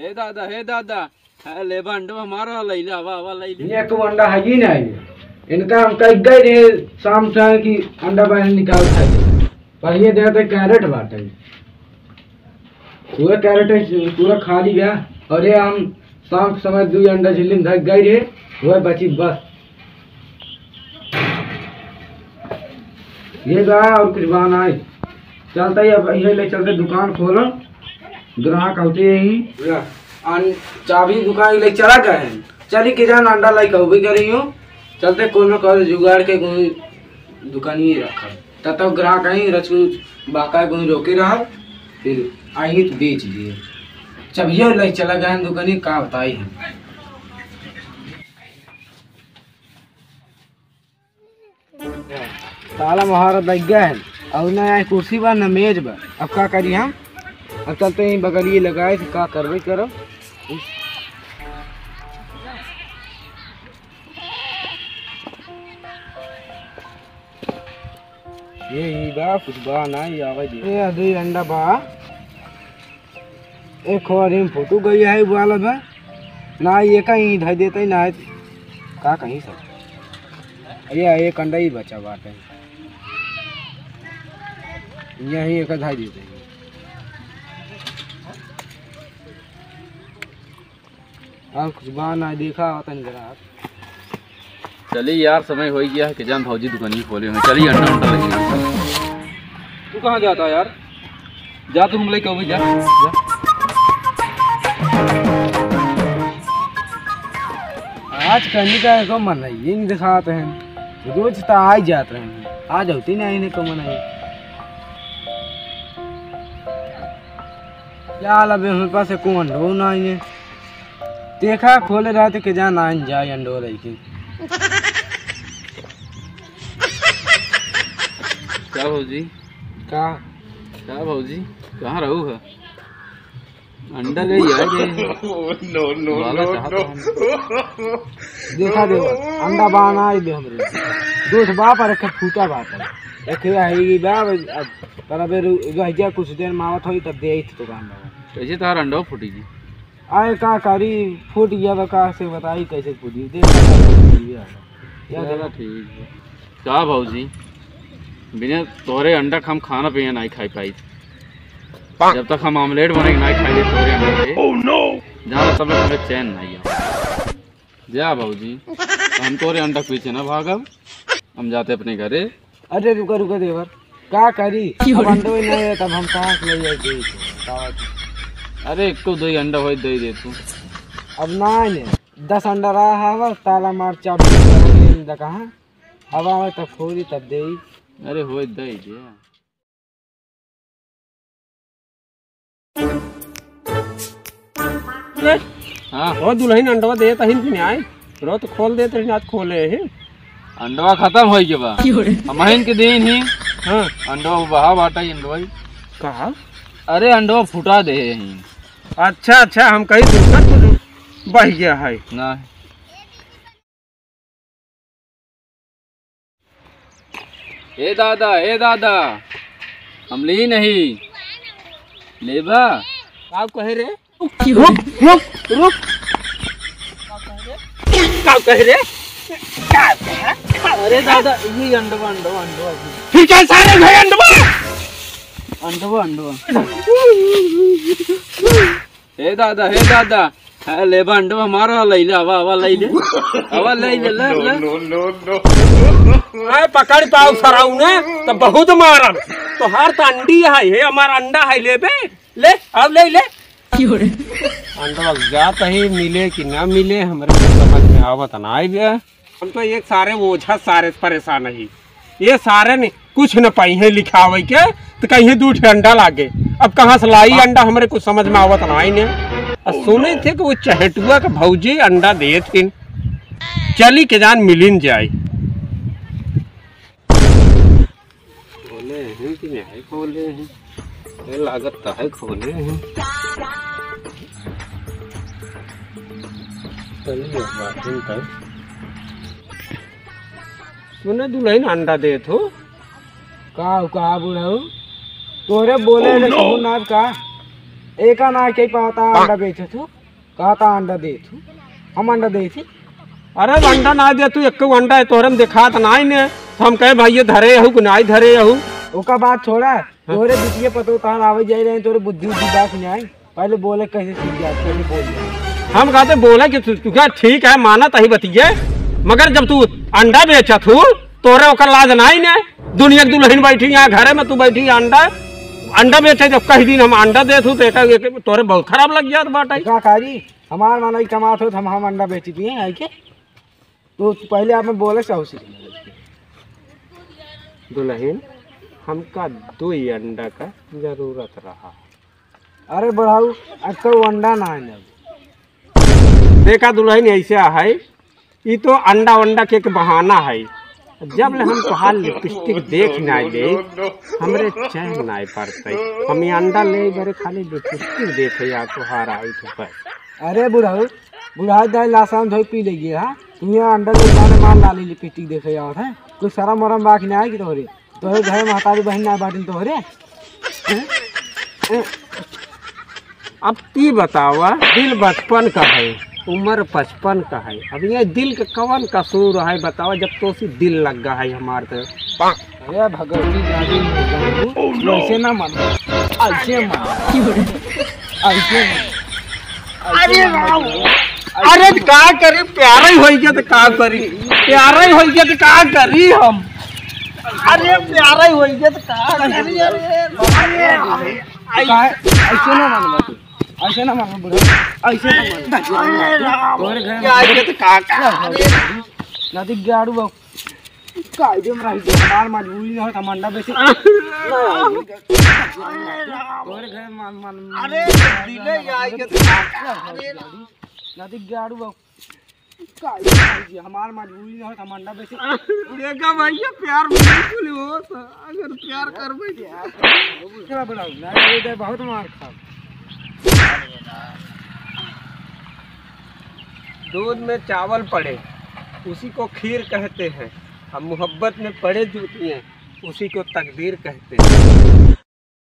हे दादा लेबा अंडो हमारा लैला वाह लैले ये तो अंडा है ही नहीं इनका हम कई गए रे शाम से कि अंडा बाहर निकाल खाए पर ये देते कैरेट बाटे पूरा कैरेट पूरा खा लिया और ये हम शाम के समय 2 अंडा झिल्ली धक गए रे वह बची बस ये गा और कुछ बहाना है चलता ही अब ये ले चलते दुकान खोलो ग्राहक आते यही चाबी दुकान ले चला गए चली के जान अंडा लाई कहू भी करी हूँ चलते कोनो कर जुगाड़ के कोई दुकान ही रखा तब तक ग्राहक आई रचू बाका कोई रोके रहा फिर आई तो बेच दिए जब ये ले चला गए दुकानी का बताई है ताला महाराज लग गया है और ना यहाँ कुर्सी बा न मेज बा अब का करी हम अब चलते ही बगल ये लगाए थे का करवे करो ये ही बा कुछ बा ना ये आवे दे ये अभी अंडा बा एक और हम फोटो गई है वाला बा ना ये कहीं धर देते ना का कहीं सब ये एक अंडा ही बचा बाटे यही एक धाई देते और कुछ बहाना देखा होता नहीं ग्राहक चलिए यार समय हो गया है कि जान भौजी दुकान ही खोले हुए चलिए अंडा लगेगा तू कहाँ जाता है यार जा तुम ले कहो जा आज करने का को मन है ये नहीं दिखाते हैं रोज तो आ ही जाते हैं आज होती नहीं इन्हें को मन है क्या लबे हमारे पास को अंडो ना है देखा खोले रहते कि जान आ जाए अंडो रही क्या भौजी क्या भौजी कहाँ रहू है अंडा ले यार देखा दे अंडा बाना ही दे हमरे दूध बा पर एक फूटा बात है एक है बा पर अब रह कुछ देर मावत होई तब दे तो दुकान कैसे तार अंडा फूटेगी आए का करी फूट गया का से बताई कैसे फूटी दे यार ठीक है क्या भौजी बिना तोरे अंडा हम खाना पीना नहीं खाई पाई जब तक हम ऑमलेट बनेंगे नहीं खाएंगे तोरे अंडा पे जहाँ तब तक हमें चैन नहीं है जा भौजी हम तोरे अंडा पीछे ना भागब हम जाते अपने घरे अरे रुका रुका देवर क्या करी अंडा नहीं है तब हम कहाँ से ले जाए अरे एक तो 2 अंडा हो दे दे तू अब ना 10 अंडा रहा है ताला मार चाबी कहाँ अब आवे तब खोली तब दे अरे हो दे दे हाँ वो दुल्हन अंडवा दे तहिन भी नहीं आए रो तो खोल दे तो आज खोले हैं अंडवा खत्म हो गया बा हमहिन के दिन ही हाँ अंडवा बहा बाटा अंडवा कहा अरे अंडवा फुटा दे ही अच्छा हम कहीं दूसरा कुछ बह गया है ना ए दादा हम ली नहीं लेबा आप कहे रे रुक क्या कह रे अरे दादा ये अंडवा फिर क्या सारे भाई अंडवा हे दादा लेबा अंडवा हमारा लैला आवा लैले मैं पकड़ पाऊ सराऊ ने तो बहुत मारम तो हर तो अंडी है हमारा अंडा है ले अब ले अंडा जात ही मिले कि ना मिले हमारे समझ में आवत ना आई हम तो एक सारे ओझा सारे परेशान है ये सारे ने कुछ न पाई है लिखावे के तो कहीं 2 अंडा लागे अब कहाँ से लाई अंडा हमारे कुछ समझ में आवत ना आई ने सुने थे कि वो चहेटुआ का भौजी अंडा दे थे चली के जान मिलिन जाए खोले हैं कि नहीं खोले हैं लागत है खोले हैं सुने दुल्हन अंडा दे तो का बुढ़ाऊ तोरे बोले ना का एक ना कहीं पाता अंडा बेचे तू कहता अंडा दे तू हम अंडा दे थी। अरे अंडा ना दे तू एक अंडा है तोहरे में दिखात नहीं ने तो हम कहे भाई ये धरे हूँ कि नहीं धरे हूँ। ओका बात छोड़ा तोरे बिटिए पतो तान आवे जाए रहे तोरे बुद्धि बात नहीं आई पहले बोले कैसे सीख गया पहले बोल हम कहते बोले कि तू क्या ठीक है माना तही बतिए मगर जब तू अंडा बेचा थू तोरे ओकर लाज नहीं ने दुनिया की दुल्हन बैठी यहाँ घरे में तू बैठी अंडा बेचे जब कहीं दिन हम अंडा दे थू तो तोरे बहुत खराब लग गया बाटा काजी हमार माना कमात हो हम अंडा बेची दिए है के तो पहले आप बोले सौ से दुल्हन हमका 2 अंडा का जरूरत रहा। अरे बढ़ाऊ अक्का अंडा ना है देखा दुल्हन ऐसे है ये तो अंडा वंडा के बहाना है जब ले हम तुहार लिपस्टिक देख ना ले हमरे चैन नहीं पड़ते हम ये अंडा ले बड़े खाली लिपस्टिक देखे या तुहार आई तो बस। अरे बुढ़ाऊ बुढ़ा दाई लासान धोई पी लेगी हाँ यहाँ अंडा ले जाने मार लाली लिपस्टिक देखे यार है कोई सारा मरम बाकी नहीं आएगी तोहरे तोहरे घर में हतारी बहन ना बाटिन तोहरे। अब ती बतावा दिल बचपन का है उम्र 55 का है अब ये दिल का कवन कसूर है बतावा जब तो सी दिल लग गया है हमारे तो। अरे भगवती ऐसे ना मन ऐसे मन ऐसे अरे का करी प्यारा ही हो गया तो का करी प्यारा ही हो गया तो का करी हम अरे प्यारा ही हो गया तो का करी ऐसे ना मन ऐसे ना मन बुढ़ा ऐसे ना मन तोरे घर में आके तो का नदी गाड़ू बाबू कायदे में रही हमार मजबूरी ना हो तो मंडा बेचे तोरे घर में अरे दिले आके तो नदी गाड़ू बाबू कायदे में रही हमार मजबूरी ना हो तो मंडा बेचे देखा भैया प्यार बिल्कुल हो अगर प्यार कर क्या बढ़ाऊ ना ये बहुत मार खा दूध में चावल पड़े उसी को खीर कहते हैं अब मोहब्बत में पड़े जूतियाँ उसी को तकदीर कहते हैं।